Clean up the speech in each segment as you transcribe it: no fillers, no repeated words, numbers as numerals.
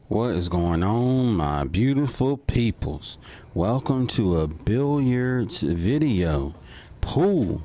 What is going on, my beautiful peoples? Welcome to a billiards video. Pool,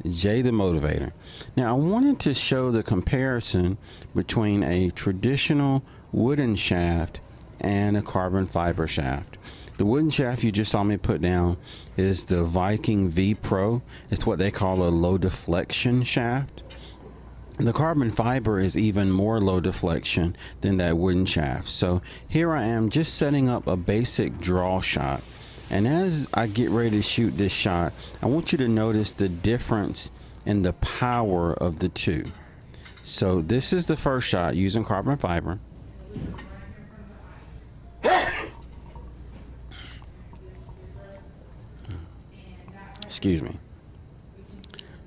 Jay the Motivator. Now, I wanted to show the comparison between a traditional wooden shaft and a carbon fiber shaft. The wooden shaft you just saw me put down is the Viking V Pro. It's what they call a low deflection shaft. The carbon fiber is even more low deflection than that wooden shaft. So here I am just setting up a basic draw shot. And as I get ready to shoot this shot, I want you to notice the difference in the power of the two. So this is the first shot using carbon fiber. Excuse me.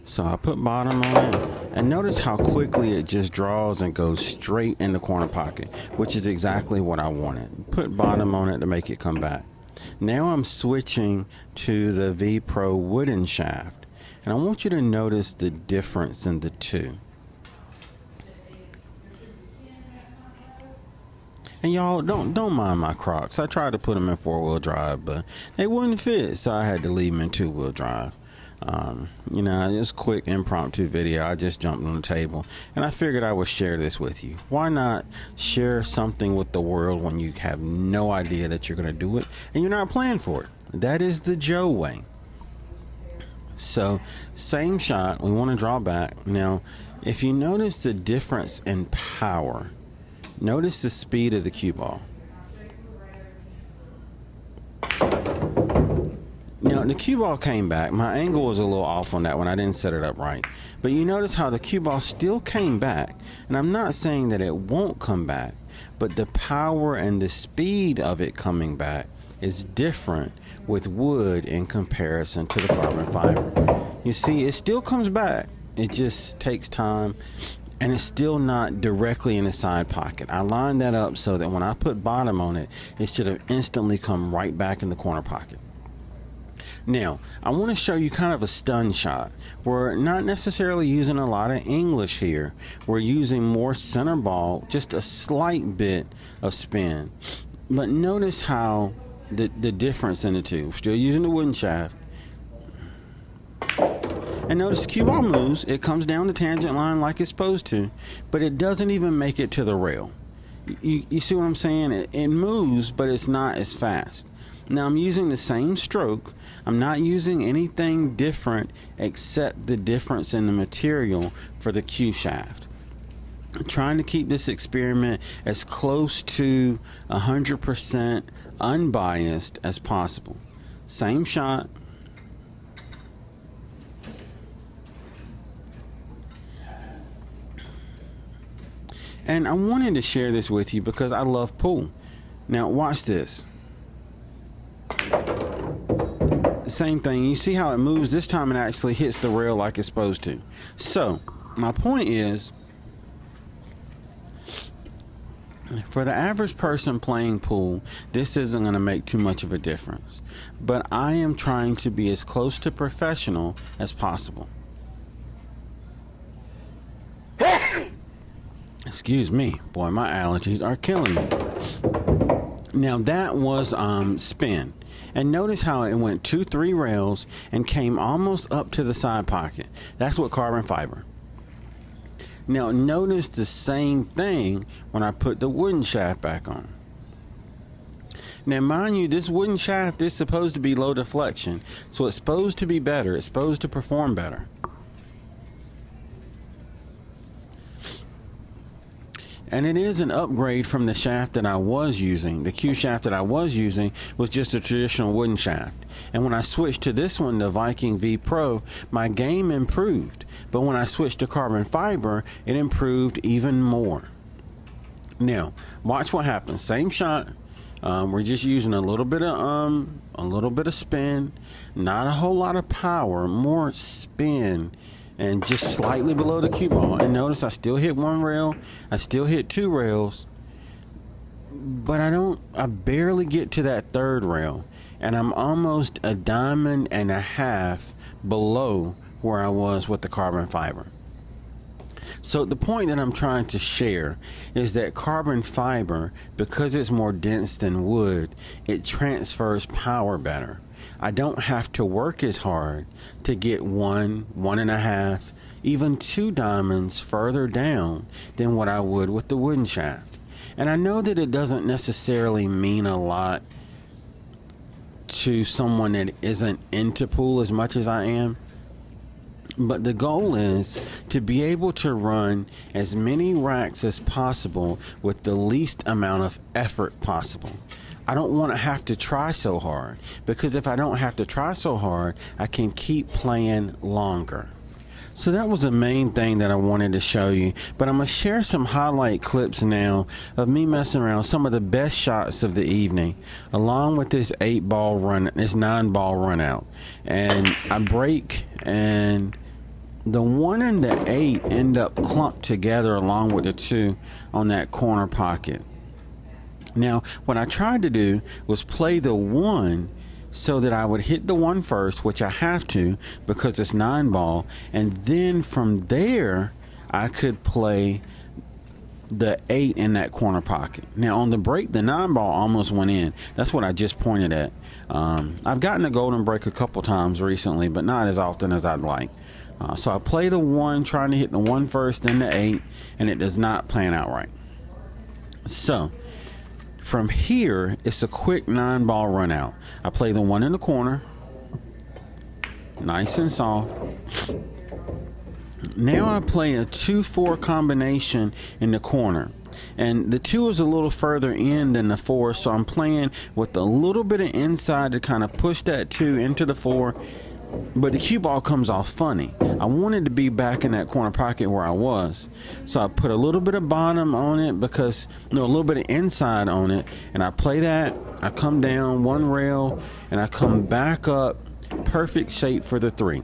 So I put bottom on it, and notice how quickly it just draws and goes straight in the corner pocket, which is exactly what I wanted. Put bottom on it to make it come back. Now I'm switching to the V Pro wooden shaft, and I want you to notice the difference in the two. And y'all, don't mind my Crocs. I tried to put them in 4-wheel drive, but they wouldn't fit, so I had to leave them in 2-wheel drive. Just quick impromptu video. I just jumped on the table and I figured I would share this with you. Why not share something with the world when you have no idea that you're going to do it and you're not planning for it? That is the Joe way. So same shot, we want to draw back. Now, if you notice the difference in power, notice the speed of the cue ball. Now, the cue ball came back. My angle was a little off on that one. I didn't set it up right. But you notice how the cue ball still came back. And I'm not saying that it won't come back, but the power and the speed of it coming back is different with wood in comparison to the carbon fiber. You see, it still comes back. It just takes time. And it's still not directly in the side pocket. I lined that up so that when I put bottom on it, it should have instantly come right back in the corner pocket. Now, I want to show you kind of a stun shot. We're not necessarily using a lot of English here. We're using more center ball, just a slight bit of spin. But notice how the difference in the two. Still using the wooden shaft. And notice cue ball moves. It comes down the tangent line like it's supposed to, but it doesn't even make it to the rail. You see what I'm saying? It moves, but it's not as fast. Now I'm using the same stroke. I'm not using anything different except the difference in the material for the cue shaft. I'm trying to keep this experiment as close to 100% unbiased as possible. Same shot. And I wanted to share this with you because I love pool. Now watch this. Same thing. You see how it moves? This time it actually hits the rail like it's supposed to. So my point is, for the average person playing pool, this isn't going to make too much of a difference. But I am trying to be as close to professional as possible. Excuse me. Boy, my allergies are killing me. Now that was spin. And notice how it went 2-3 rails and came almost up to the side pocket. That's what carbon fiber. Now notice the same thing when I put the wooden shaft back on. Now mind you, this wooden shaft is supposed to be low deflection, so it's supposed to be better. It's supposed to perform better. And it is an upgrade from the shaft that I was using. The cue shaft that I was using was just a traditional wooden shaft. And when I switched to this one, the Viking V Pro, my game improved. But when I switched to carbon fiber, it improved even more. Now, watch what happens. Same shot. We're just using a little bit of spin, not a whole lot of power, more spin. And just slightly below the cue ball. And notice I still hit one rail. I still hit 2 rails. But I barely get to that 3rd rail. And I'm almost a diamond and a half below where I was with the carbon fiber. So the point that I'm trying to share is that carbon fiber, because it's more dense than wood, it transfers power better. I don't have to work as hard to get one and a half, even two diamonds further down than what I would with the wooden shaft. And I know that it doesn't necessarily mean a lot to someone that isn't into pool as much as I am. But the goal is to be able to run as many racks as possible with the least amount of effort possible. I don't want to have to try so hard, because if I don't have to try so hard, I can keep playing longer. So that was the main thing that I wanted to show you, but I'm going to share some highlight clips now of me messing around, some of the best shots of the evening, along with this 9-ball run out. And I break, and the 1 and the 8 end up clumped together along with the 2 on that corner pocket. Now, what I tried to do was play the 1 so that I would hit the 1 first, which I have to because it's 9-ball, and then from there I could play the 8 in that corner pocket. Now on the break, the 9-ball almost went in. That's what I just pointed at. I've gotten a golden break a couple times recently, but not as often as I'd like. So I play the 1, trying to hit the 1 first, then the 8, and it does not plan out right. So from here, it's a quick 9-ball run out. I play the 1 in the corner, nice and soft. Now I play a 2-4 combination in the corner, and the 2 is a little further in than the 4, so I'm playing with a little bit of inside to kind of push that 2 into the 4. But the cue ball comes off funny. I wanted to be back in that corner pocket where I was. So I put a little bit of bottom on it, because, a little bit of inside on it. And I play that. I come down 1 rail and I come back up. Perfect shape for the 3.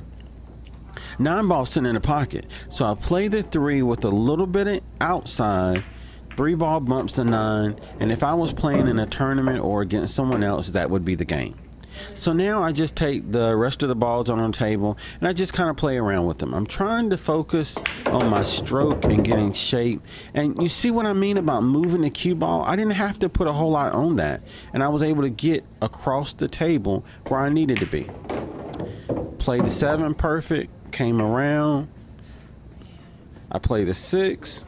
9-ball sitting in the pocket. So I play the 3 with a little bit of outside. 3-ball bumps the 9. And if I was playing in a tournament or against someone else, that would be the game. So now I just take the rest of the balls on the table and I just kind of play around with them. I'm trying to focus on my stroke and getting shape. And you see what I mean about moving the cue ball? I didn't have to put a whole lot on that. And I was able to get across the table where I needed to be. Play the 7 perfect, came around. I play the 6.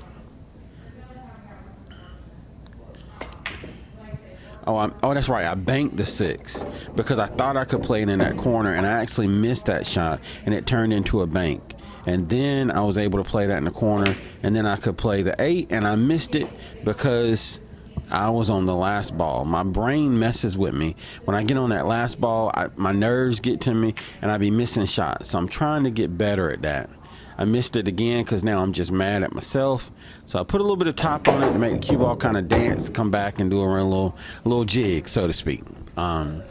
Oh, that's right. I banked the 6 because I thought I could play it in that corner, and I actually missed that shot, and it turned into a bank. And then I was able to play that in the corner, and then I could play the 8, and I missed it because I was on the last ball. My brain messes with me. When I get on that last ball, my nerves get to me, and I be missing shots. So I'm trying to get better at that. I missed it again because now I'm just mad at myself. So I put a little bit of top on it to make the cue ball kind of dance, come back and do a little jig, so to speak. But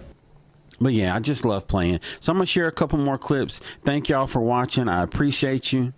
yeah, I just love playing. So I'm going to share a couple more clips. Thank y'all for watching. I appreciate you.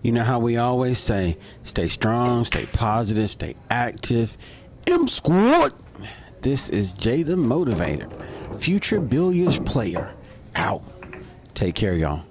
You know how we always say, stay strong, stay positive, stay active. M Squad. This is Jay the Motivator, future billiards player, out. Take care, y'all.